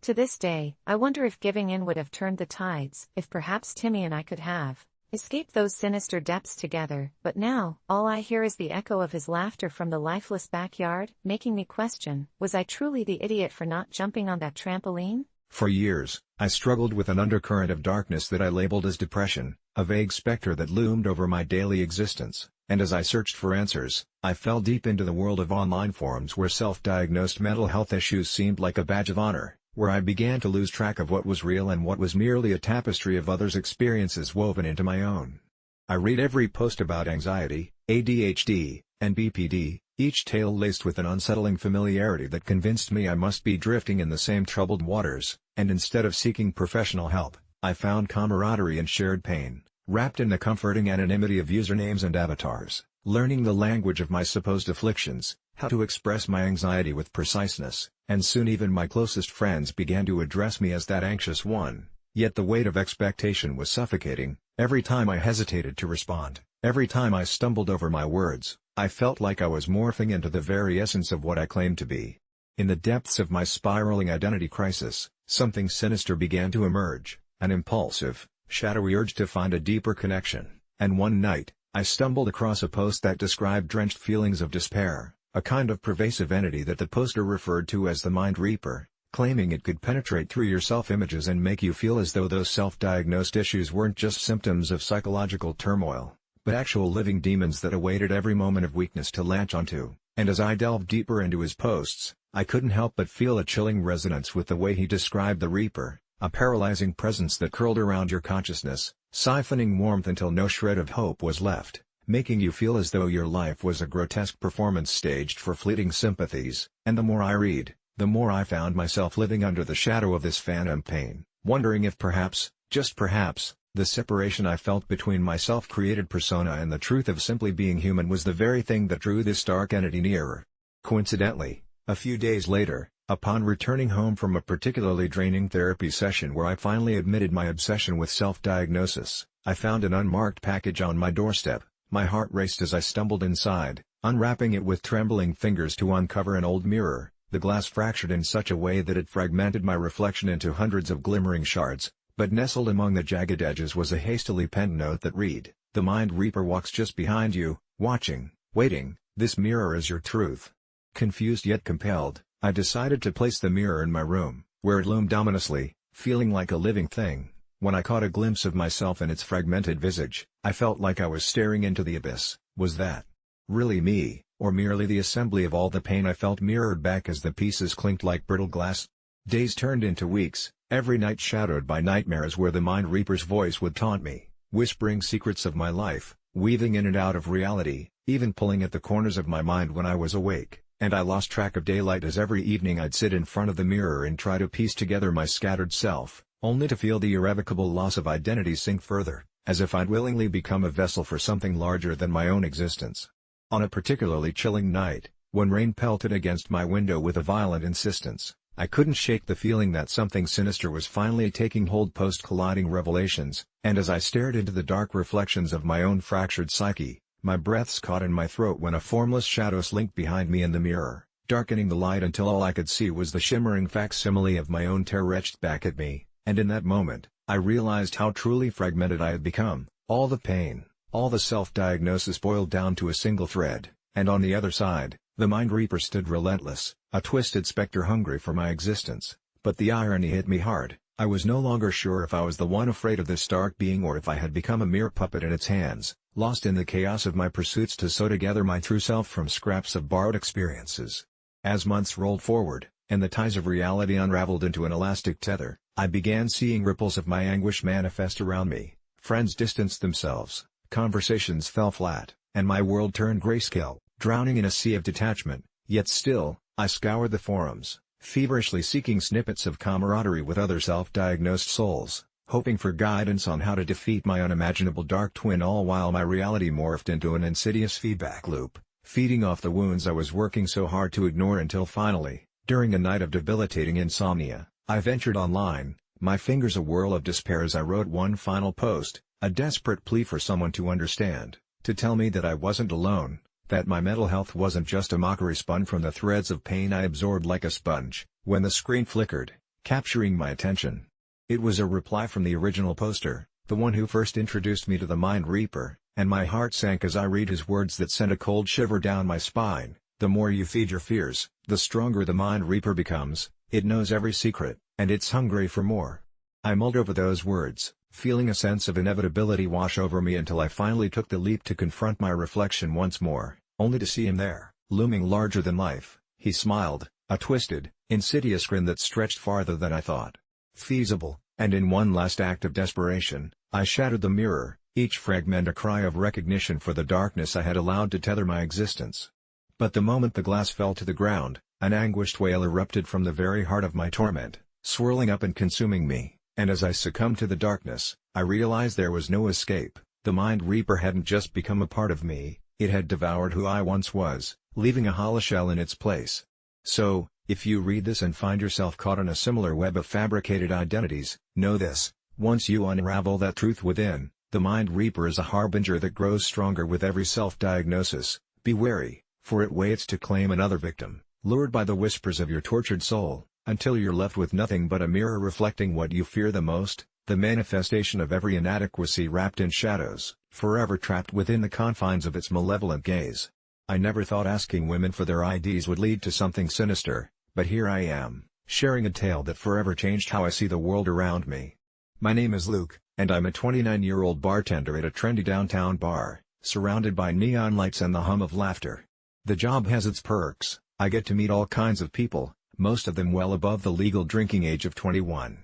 To this day, I wonder if giving in would have turned the tides, if perhaps Timmy and I could have escaped those sinister depths together, but now, all I hear is the echo of his laughter from the lifeless backyard, making me question, was I truly the idiot for not jumping on that trampoline? For years, I struggled with an undercurrent of darkness that I labeled as depression, a vague specter that loomed over my daily existence, and as I searched for answers, I fell deep into the world of online forums where self-diagnosed mental health issues seemed like a badge of honor, where I began to lose track of what was real and what was merely a tapestry of others' experiences woven into my own. I read every post about anxiety, ADHD, and BPD, each tale laced with an unsettling familiarity that convinced me I must be drifting in the same troubled waters, and instead of seeking professional help, I found camaraderie in shared pain, wrapped in the comforting anonymity of usernames and avatars, learning the language of my supposed afflictions, how to express my anxiety with preciseness, and soon even my closest friends began to address me as that anxious one, yet the weight of expectation was suffocating. Every time I hesitated to respond, every time I stumbled over my words, I felt like I was morphing into the very essence of what I claimed to be. In the depths of my spiraling identity crisis, something sinister began to emerge, an impulsive, shadowy urge to find a deeper connection, and one night, I stumbled across a post that described drenched feelings of despair, a kind of pervasive entity that the poster referred to as the Mind Reaper, claiming it could penetrate through your self-images and make you feel as though those self-diagnosed issues weren't just symptoms of psychological turmoil, but actual living demons that awaited every moment of weakness to latch onto. And as I delved deeper into his posts, I couldn't help but feel a chilling resonance with the way he described the Reaper, a paralyzing presence that curled around your consciousness, siphoning warmth until no shred of hope was left, making you feel as though your life was a grotesque performance staged for fleeting sympathies. And the more I read, the more I found myself living under the shadow of this phantom pain, wondering if perhaps, just perhaps, the separation I felt between my self-created persona and the truth of simply being human was the very thing that drew this dark entity nearer. Coincidentally, a few days later, upon returning home from a particularly draining therapy session where I finally admitted my obsession with self-diagnosis, I found an unmarked package on my doorstep. My heart raced as I stumbled inside, unwrapping it with trembling fingers to uncover an old mirror, the glass fractured in such a way that it fragmented my reflection into hundreds of glimmering shards, but nestled among the jagged edges was a hastily penned note that read, "The Mind Reaper walks just behind you, watching, waiting, this mirror is your truth." Confused yet compelled, I decided to place the mirror in my room, where it loomed ominously, feeling like a living thing. When I caught a glimpse of myself in its fragmented visage, I felt like I was staring into the abyss. Was that really me, or merely the assembly of all the pain I felt mirrored back as the pieces clinked like brittle glass? Days turned into weeks, every night shadowed by nightmares where the Mind Reaper's voice would taunt me, whispering secrets of my life, weaving in and out of reality, even pulling at the corners of my mind when I was awake, and I lost track of daylight as every evening I'd sit in front of the mirror and try to piece together my scattered self, only to feel the irrevocable loss of identity sink further, as if I'd willingly become a vessel for something larger than my own existence. On a particularly chilling night, when rain pelted against my window with a violent insistence, I couldn't shake the feeling that something sinister was finally taking hold post-colliding revelations, and as I stared into the dark reflections of my own fractured psyche, my breaths caught in my throat when a formless shadow slinked behind me in the mirror, darkening the light until all I could see was the shimmering facsimile of my own terror etched back at me, and in that moment, I realized how truly fragmented I had become. All the pain, all the self-diagnosis boiled down to a single thread, and on the other side, the Mind Reaper stood relentless, a twisted specter hungry for my existence. But the irony hit me hard. I was no longer sure if I was the one afraid of this dark being or if I had become a mere puppet in its hands, lost in the chaos of my pursuits to sew together my true self from scraps of borrowed experiences. As months rolled forward, and the ties of reality unraveled into an elastic tether, I began seeing ripples of my anguish manifest around me. Friends distanced themselves, conversations fell flat, and my world turned grayscale, drowning in a sea of detachment. Yet still, I scoured the forums, feverishly seeking snippets of camaraderie with other self-diagnosed souls, hoping for guidance on how to defeat my unimaginable dark twin, all while my reality morphed into an insidious feedback loop, feeding off the wounds I was working so hard to ignore until finally, during a night of debilitating insomnia, I ventured online, my fingers a whirl of despair as I wrote one final post, a desperate plea for someone to understand, to tell me that I wasn't alone, that my mental health wasn't just a mockery spun from the threads of pain I absorbed like a sponge. When the screen flickered, capturing my attention, it was a reply from the original poster, the one who first introduced me to the Mind Reaper, and my heart sank as I read his words that sent a cold shiver down my spine. The more you feed your fears, the stronger the Mind Reaper becomes. It knows every secret, and it's hungry for more. I mulled over those words, feeling a sense of inevitability wash over me until I finally took the leap to confront my reflection once more, only to see him there, looming larger than life. He smiled, a twisted, insidious grin that stretched farther than I thought feasible, and in one last act of desperation, I shattered the mirror, each fragment a cry of recognition for the darkness I had allowed to tether my existence. But the moment the glass fell to the ground, an anguished wail erupted from the very heart of my torment, swirling up and consuming me, and as I succumbed to the darkness, I realized there was no escape. The Mind Reaper hadn't just become a part of me, it had devoured who I once was, leaving a hollow shell in its place. So, if you read this and find yourself caught in a similar web of fabricated identities, know this: once you unravel that truth within, the Mind Reaper is a harbinger that grows stronger with every self-diagnosis. Be wary, for it waits to claim another victim, lured by the whispers of your tortured soul, until you're left with nothing but a mirror reflecting what you fear the most, the manifestation of every inadequacy wrapped in shadows, forever trapped within the confines of its malevolent gaze. I never thought asking women for their IDs would lead to something sinister, but here I am, sharing a tale that forever changed how I see the world around me. My name is Luke, and I'm a 29-year-old bartender at a trendy downtown bar, surrounded by neon lights and the hum of laughter. The job has its perks. I get to meet all kinds of people, most of them well above the legal drinking age of 21.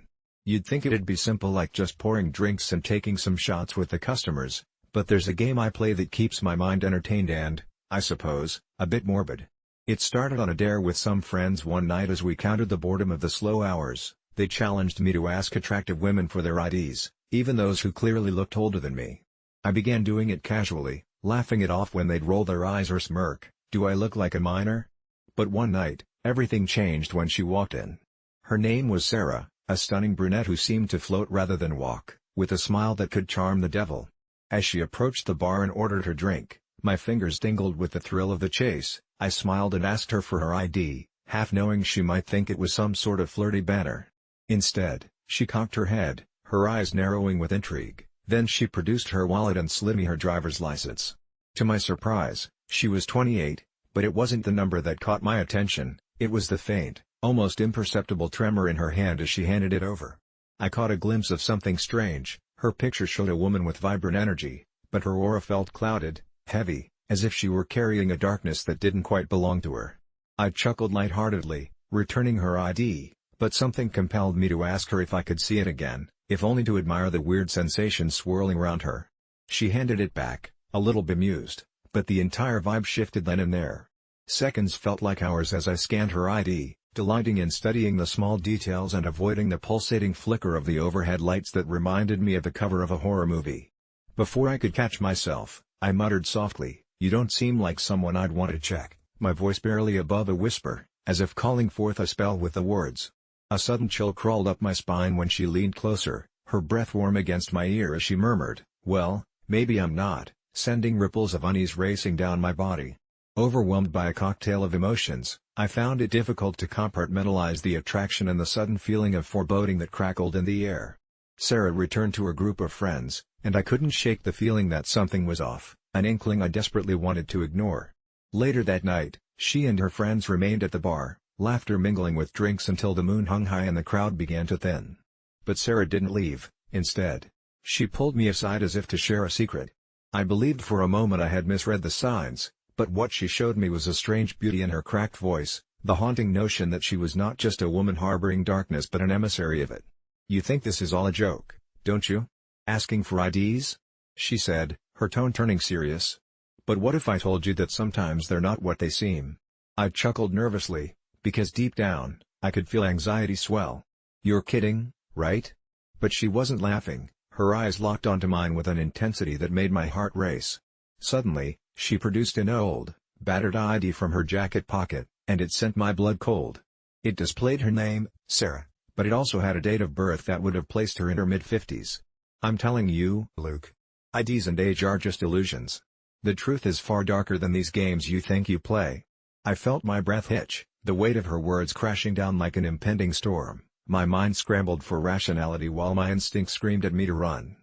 You'd think it'd be simple, like just pouring drinks and taking some shots with the customers, but there's a game I play that keeps my mind entertained and, I suppose, a bit morbid. It started on a dare with some friends one night as we countered the boredom of the slow hours. They challenged me to ask attractive women for their IDs, even those who clearly looked older than me. I began doing it casually, laughing it off when they'd roll their eyes or smirk. Do I look like a minor? But one night, everything changed when she walked in. Her name was Sarah, a stunning brunette who seemed to float rather than walk, with a smile that could charm the devil. As she approached the bar and ordered her drink, my fingers tingled with the thrill of the chase. I smiled and asked her for her ID, half knowing she might think it was some sort of flirty banter. Instead, she cocked her head, her eyes narrowing with intrigue. Then she produced her wallet and slid me her driver's license. To my surprise, she was 28, but it wasn't the number that caught my attention, it was the faint, almost imperceptible tremor in her hand as she handed it over. I caught a glimpse of something strange. Her picture showed a woman with vibrant energy, but her aura felt clouded, heavy, as if she were carrying a darkness that didn't quite belong to her. I chuckled lightheartedly, returning her ID, but something compelled me to ask her if I could see it again, if only to admire the weird sensation swirling around her. She handed it back, a little bemused, but the entire vibe shifted then and there. Seconds felt like hours as I scanned her ID, delighting in studying the small details and avoiding the pulsating flicker of the overhead lights that reminded me of the cover of a horror movie. Before I could catch myself, I muttered softly, "You don't seem like someone I'd want to check," my voice barely above a whisper, as if calling forth a spell with the words. A sudden chill crawled up my spine when she leaned closer, her breath warm against my ear as she murmured, "Well, maybe I'm not," sending ripples of unease racing down my body. Overwhelmed by a cocktail of emotions, I found it difficult to compartmentalize the attraction and the sudden feeling of foreboding that crackled in the air. Sarah returned to her group of friends, and I couldn't shake the feeling that something was off, an inkling I desperately wanted to ignore. Later that night, she and her friends remained at the bar, laughter mingling with drinks until the moon hung high and the crowd began to thin. But Sarah didn't leave. Instead, she pulled me aside as if to share a secret. I believed for a moment I had misread the signs, but what she showed me was a strange beauty in her cracked voice, the haunting notion that she was not just a woman harboring darkness but an emissary of it. "You think this is all a joke, don't you? Asking for IDs?" she said, her tone turning serious. "But what if I told you that sometimes they're not what they seem?" I chuckled nervously, because deep down, I could feel anxiety swell. "You're kidding, right?" But she wasn't laughing, her eyes locked onto mine with an intensity that made my heart race. Suddenly, she produced an old, battered ID from her jacket pocket, and it sent my blood cold. It displayed her name, Sarah, but it also had a date of birth that would have placed her in her mid-50s. "I'm telling you, Luke. IDs and age are just illusions. The truth is far darker than these games you think you play." I felt my breath hitch, the weight of her words crashing down like an impending storm. My mind scrambled for rationality while my instinct screamed at me to run.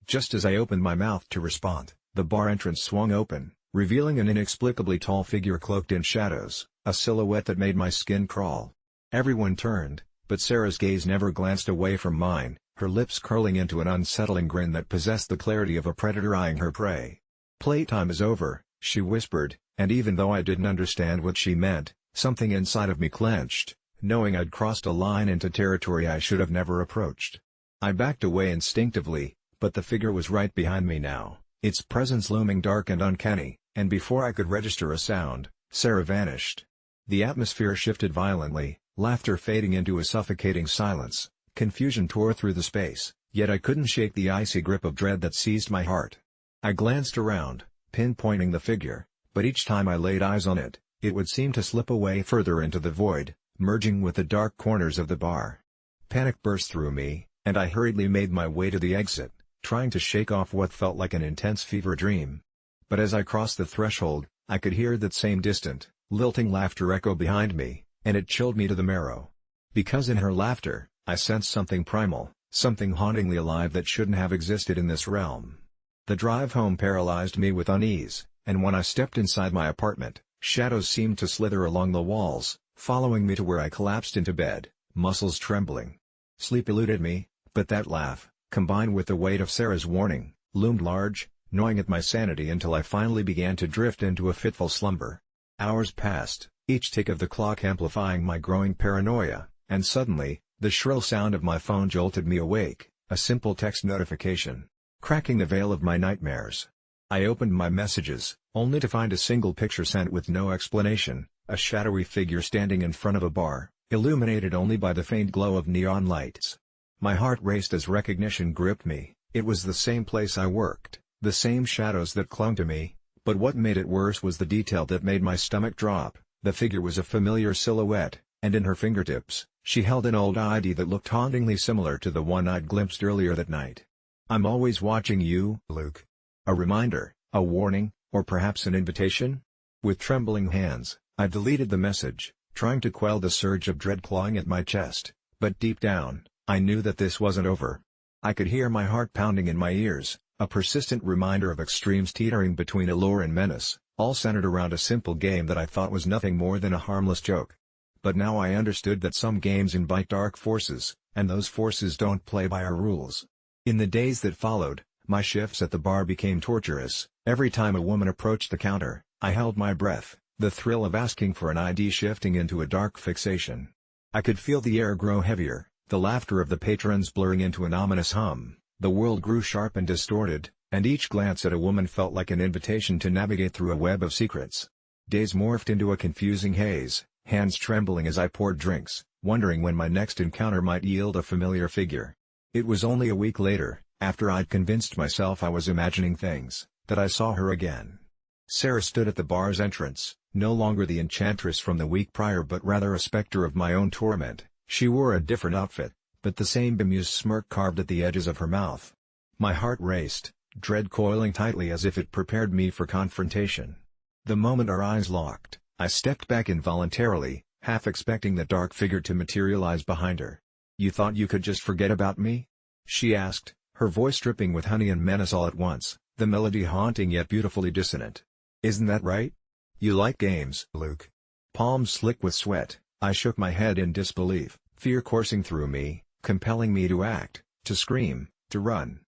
Just as I opened my mouth to respond, the bar entrance swung open, revealing an inexplicably tall figure cloaked in shadows, a silhouette that made my skin crawl. Everyone turned, but Sarah's gaze never glanced away from mine, her lips curling into an unsettling grin that possessed the clarity of a predator eyeing her prey. "Playtime is over," she whispered, and even though I didn't understand what she meant, something inside of me clenched, knowing I'd crossed a line into territory I should have never approached. I backed away instinctively, but the figure was right behind me now, its presence looming dark and uncanny, and before I could register a sound, Sarah vanished. The atmosphere shifted violently, laughter fading into a suffocating silence, confusion tore through the space, yet I couldn't shake the icy grip of dread that seized my heart. I glanced around, pinpointing the figure, but each time I laid eyes on it, it would seem to slip away further into the void, merging with the dark corners of the bar. Panic burst through me, and I hurriedly made my way to the exit, trying to shake off what felt like an intense fever dream. But as I crossed the threshold, I could hear that same distant, lilting laughter echo behind me, and it chilled me to the marrow. Because in her laughter, I sensed something primal, something hauntingly alive that shouldn't have existed in this realm. The drive home paralyzed me with unease, and when I stepped inside my apartment, shadows seemed to slither along the walls, following me to where I collapsed into bed, muscles trembling. Sleep eluded me, but that laugh, combined with the weight of Sarah's warning, loomed large, gnawing at my sanity until I finally began to drift into a fitful slumber. Hours passed, each tick of the clock amplifying my growing paranoia, and suddenly, the shrill sound of my phone jolted me awake, a simple text notification, cracking the veil of my nightmares. I opened my messages, only to find a single picture sent with no explanation, a shadowy figure standing in front of a bar, illuminated only by the faint glow of neon lights. My heart raced as recognition gripped me. It was the same place I worked, the same shadows that clung to me, but what made it worse was the detail that made my stomach drop. The figure was a familiar silhouette, and in her fingertips, she held an old ID that looked hauntingly similar to the one I'd glimpsed earlier that night. "I'm always watching you, Luke." A reminder, a warning, or perhaps an invitation? With trembling hands, I deleted the message, trying to quell the surge of dread clawing at my chest, but deep down, I knew that this wasn't over. I could hear my heart pounding in my ears, a persistent reminder of extremes teetering between allure and menace, all centered around a simple game that I thought was nothing more than a harmless joke. But now I understood that some games invite dark forces, and those forces don't play by our rules. In the days that followed, my shifts at the bar became torturous. Every time a woman approached the counter, I held my breath, the thrill of asking for an ID shifting into a dark fixation. I could feel the air grow heavier, the laughter of the patrons blurring into an ominous hum. The world grew sharp and distorted, and each glance at a woman felt like an invitation to navigate through a web of secrets. Days morphed into a confusing haze, hands trembling as I poured drinks, wondering when my next encounter might yield a familiar figure. It was only a week later, after I'd convinced myself I was imagining things, that I saw her again. Sarah stood at the bar's entrance, no longer the enchantress from the week prior but rather a specter of my own torment. She wore a different outfit, but the same bemused smirk carved at the edges of her mouth. My heart raced, dread coiling tightly as if it prepared me for confrontation. The moment our eyes locked, I stepped back involuntarily, half expecting the dark figure to materialize behind her. "You thought you could just forget about me?" she asked, her voice dripping with honey and menace all at once, the melody haunting yet beautifully dissonant. "Isn't that right? You like games, Luke." Palms slick with sweat, I shook my head in disbelief, fear coursing through me, compelling me to act, to scream, to run.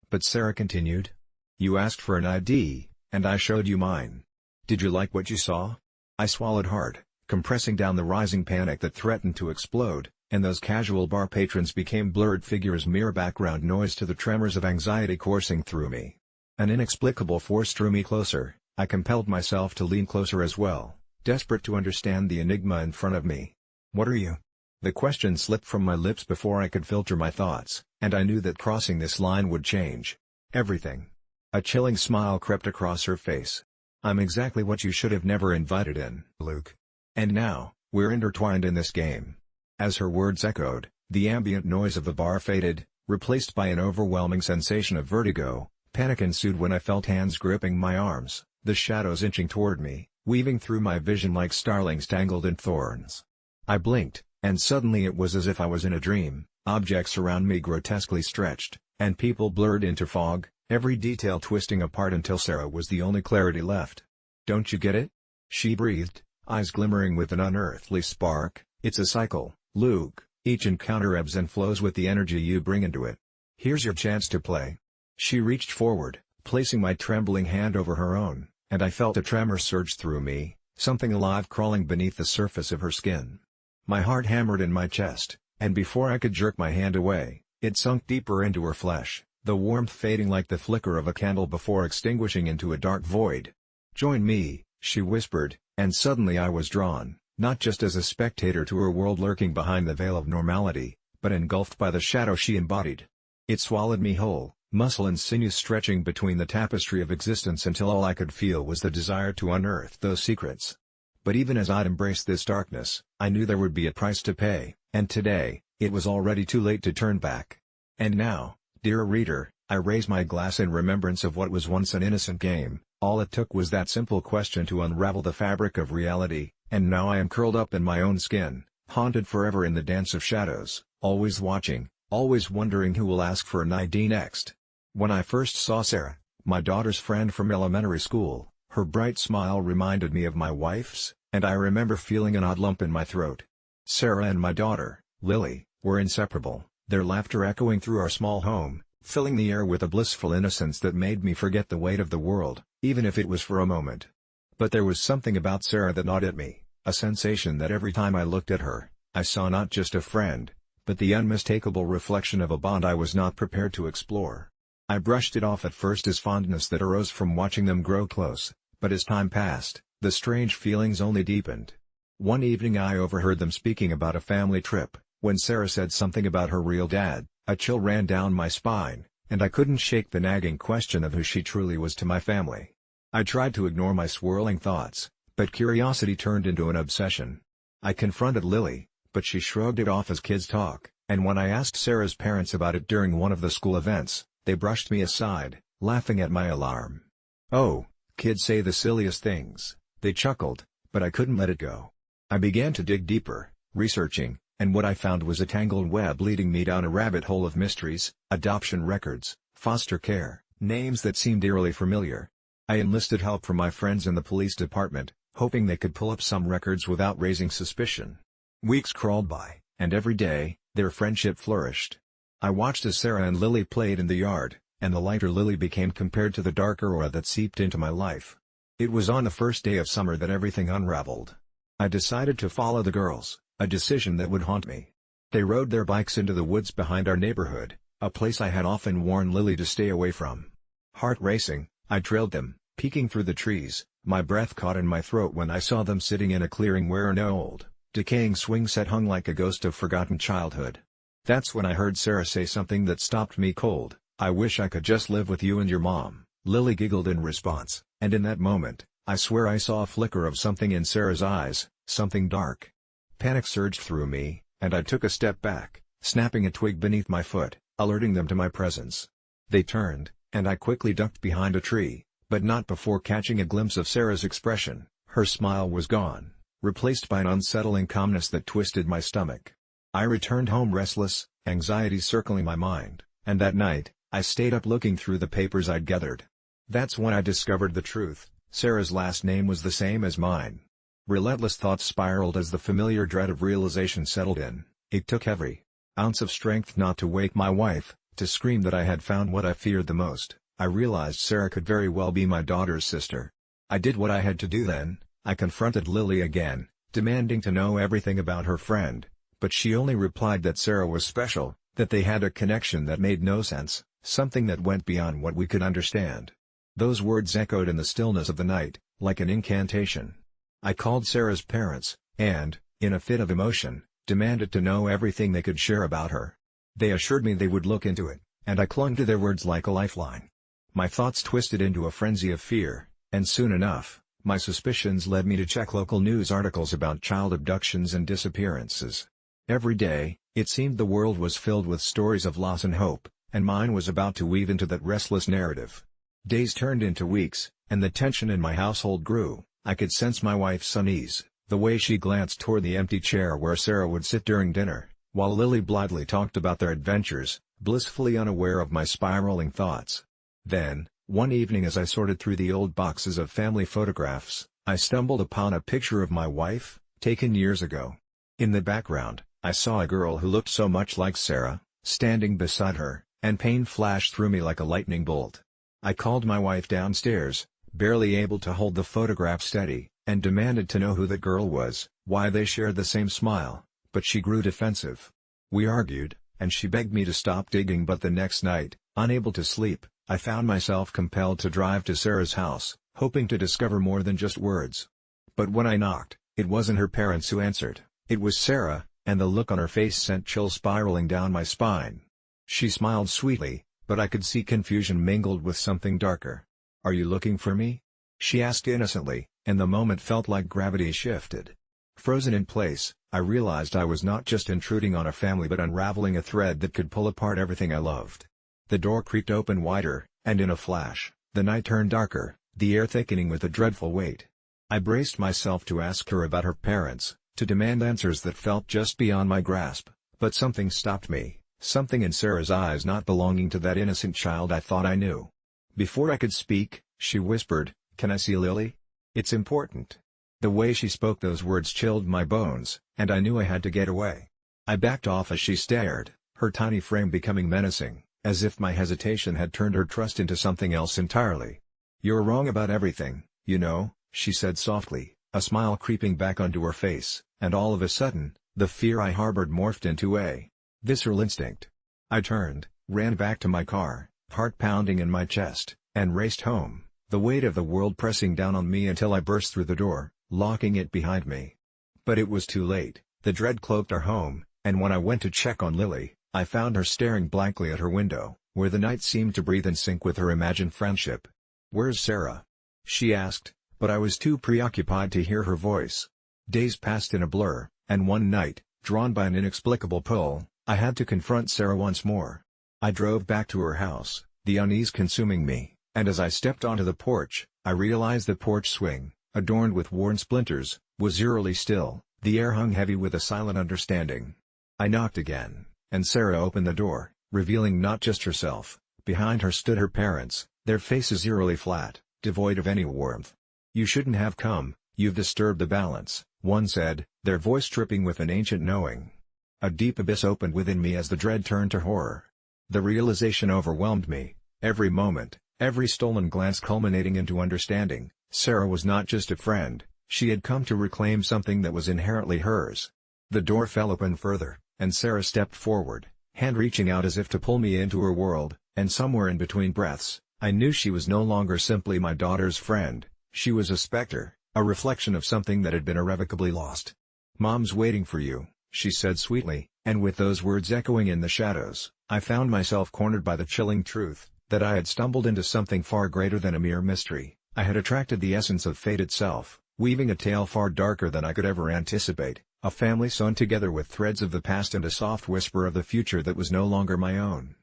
But Sarah continued. "You asked for an ID, and I showed you mine. Did you like what you saw?" I swallowed hard, compressing down the rising panic that threatened to explode, and those casual bar patrons became blurred figures, mere background noise to the tremors of anxiety coursing through me. An inexplicable force drew me closer. I compelled myself to lean closer as well, desperate to understand the enigma in front of me. "What are you?" The question slipped from my lips before I could filter my thoughts, and I knew that crossing this line would change everything. A chilling smile crept across her face. "I'm exactly what you should have never invited in, Luke. And now, we're intertwined in this game." As her words echoed, the ambient noise of the bar faded, replaced by an overwhelming sensation of vertigo. Panic ensued when I felt hands gripping my arms, the shadows inching toward me, weaving through my vision like starlings tangled in thorns. I blinked, and suddenly it was as if I was in a dream. Objects around me grotesquely stretched, and people blurred into fog, every detail twisting apart until Sarah was the only clarity left. "Don't you get it?" she breathed, eyes glimmering with an unearthly spark. "It's a cycle, Luke. Each encounter ebbs and flows with the energy you bring into it. Here's your chance to play." She reached forward, placing my trembling hand over her own, and I felt a tremor surge through me, something alive crawling beneath the surface of her skin. My heart hammered in my chest, and before I could jerk my hand away, it sunk deeper into her flesh, the warmth fading like the flicker of a candle before extinguishing into a dark void. "Join me," she whispered, and suddenly I was drawn, not just as a spectator to her world lurking behind the veil of normality, but engulfed by the shadow she embodied. It swallowed me whole, muscle and sinew stretching between the tapestry of existence until all I could feel was the desire to unearth those secrets. But even as I'd embraced this darkness, I knew there would be a price to pay, and today, it was already too late to turn back. And now, dear reader, I raise my glass in remembrance of what was once an innocent game. All it took was that simple question to unravel the fabric of reality, and now I am curled up in my own skin, haunted forever in the dance of shadows, always watching, always wondering who will ask for an ID next. When I first saw Sarah, my daughter's friend from elementary school, her bright smile reminded me of my wife's, and I remember feeling an odd lump in my throat. Sarah and my daughter, Lily, were inseparable, their laughter echoing through our small home, filling the air with a blissful innocence that made me forget the weight of the world, even if it was for a moment. But there was something about Sarah that gnawed at me, a sensation that every time I looked at her, I saw not just a friend, but the unmistakable reflection of a bond I was not prepared to explore. I brushed it off at first as fondness that arose from watching them grow close, but as time passed, the strange feelings only deepened. One evening I overheard them speaking about a family trip. When Sarah said something about her real dad, a chill ran down my spine, and I couldn't shake the nagging question of who she truly was to my family. I tried to ignore my swirling thoughts, but curiosity turned into an obsession. I confronted Lily, but she shrugged it off as kids talk, and when I asked Sarah's parents about it during one of the school events, they brushed me aside, laughing at my alarm. "Oh, kids say the silliest things," they chuckled, but I couldn't let it go. I began to dig deeper, researching, and what I found was a tangled web leading me down a rabbit hole of mysteries, adoption records, foster care, names that seemed eerily familiar. I enlisted help from my friends in the police department, hoping they could pull up some records without raising suspicion. Weeks crawled by, and every day, their friendship flourished. I watched as Sarah and Lily played in the yard, and the lighter Lily became compared to the darker aura that seeped into my life. It was on the first day of summer that everything unraveled. I decided to follow the girls, a decision that would haunt me. They rode their bikes into the woods behind our neighborhood, a place I had often warned Lily to stay away from. Heart racing, I trailed them, peeking through the trees, my breath caught in my throat when I saw them sitting in a clearing where an old, decaying swing set hung like a ghost of forgotten childhood. That's when I heard Sarah say something that stopped me cold. "I wish I could just live with you and your mom," Lily giggled in response, and in that moment, I swear I saw a flicker of something in Sarah's eyes, something dark. Panic surged through me, and I took a step back, snapping a twig beneath my foot, alerting them to my presence. They turned, and I quickly ducked behind a tree, but not before catching a glimpse of Sarah's expression. Her smile was gone, replaced by an unsettling calmness that twisted my stomach. I returned home restless, anxiety circling my mind, and that night, I stayed up looking through the papers I'd gathered. That's when I discovered the truth. Sarah's last name was the same as mine. Relentless thoughts spiraled as the familiar dread of realization settled in. It took every ounce of strength not to wake my wife, to scream that I had found what I feared the most. I realized Sarah could very well be my daughter's sister. I did what I had to do then. I confronted Lily again, demanding to know everything about her friend, but she only replied that Sarah was special, that they had a connection that made no sense, something that went beyond what we could understand. Those words echoed in the stillness of the night, like an incantation. I called Sarah's parents, and, in a fit of emotion, demanded to know everything they could share about her. They assured me they would look into it, and I clung to their words like a lifeline. My thoughts twisted into a frenzy of fear, and soon enough, my suspicions led me to check local news articles about child abductions and disappearances. Every day, it seemed the world was filled with stories of loss and hope, and mine was about to weave into that restless narrative. Days turned into weeks, and the tension in my household grew. I could sense my wife's unease, the way she glanced toward the empty chair where Sarah would sit during dinner, while Lily blithely talked about their adventures, blissfully unaware of my spiraling thoughts. Then, one evening as I sorted through the old boxes of family photographs, I stumbled upon a picture of my wife, taken years ago. In the background, I saw a girl who looked so much like Sarah, standing beside her, and pain flashed through me like a lightning bolt. I called my wife downstairs, barely able to hold the photograph steady, and demanded to know who the girl was, why they shared the same smile, but she grew defensive. We argued, and she begged me to stop digging, but the next night, unable to sleep, I found myself compelled to drive to Sarah's house, hoping to discover more than just words. But when I knocked, it wasn't her parents who answered, it was Sarah, and the look on her face sent chills spiraling down my spine. She smiled sweetly, but I could see confusion mingled with something darker. "Are you looking for me?" she asked innocently, and the moment felt like gravity shifted. Frozen in place, I realized I was not just intruding on a family but unraveling a thread that could pull apart everything I loved. The door creaked open wider, and in a flash, the night turned darker, the air thickening with a dreadful weight. I braced myself to ask her about her parents, to demand answers that felt just beyond my grasp, but something stopped me, something in Sarah's eyes not belonging to that innocent child I thought I knew. Before I could speak, she whispered, "Can I see Lily? It's important." The way she spoke those words chilled my bones, and I knew I had to get away. I backed off as she stared, her tiny frame becoming menacing, as if my hesitation had turned her trust into something else entirely. "You're wrong about everything, you know," she said softly, a smile creeping back onto her face, and all of a sudden, the fear I harbored morphed into a visceral instinct. I turned, ran back to my car, heart pounding in my chest, and raced home, the weight of the world pressing down on me until I burst through the door, locking it behind me. But it was too late. The dread cloaked our home, and when I went to check on Lily, I found her staring blankly at her window, where the night seemed to breathe in sync with her imagined friendship. "Where's Sarah?" she asked, but I was too preoccupied to hear her voice. Days passed in a blur, and one night, drawn by an inexplicable pull, I had to confront Sarah once more. I drove back to her house, the unease consuming me, and as I stepped onto the porch, I realized the porch swing, adorned with worn splinters, was eerily still. The air hung heavy with a silent understanding. I knocked again, and Sarah opened the door, revealing not just herself. Behind her stood her parents, their faces eerily flat, devoid of any warmth. "You shouldn't have come, you've disturbed the balance," one said, their voice dripping with an ancient knowing. A deep abyss opened within me as the dread turned to horror. The realization overwhelmed me, every moment, every stolen glance culminating into understanding. Sarah was not just a friend, she had come to reclaim something that was inherently hers. The door fell open further, and Sarah stepped forward, hand reaching out as if to pull me into her world, and somewhere in between breaths, I knew she was no longer simply my daughter's friend, she was a specter, a reflection of something that had been irrevocably lost. "Mom's waiting for you," she said sweetly, and with those words echoing in the shadows, I found myself cornered by the chilling truth, that I had stumbled into something far greater than a mere mystery. I had attracted the essence of fate itself, weaving a tale far darker than I could ever anticipate, a family sewn together with threads of the past and a soft whisper of the future that was no longer my own.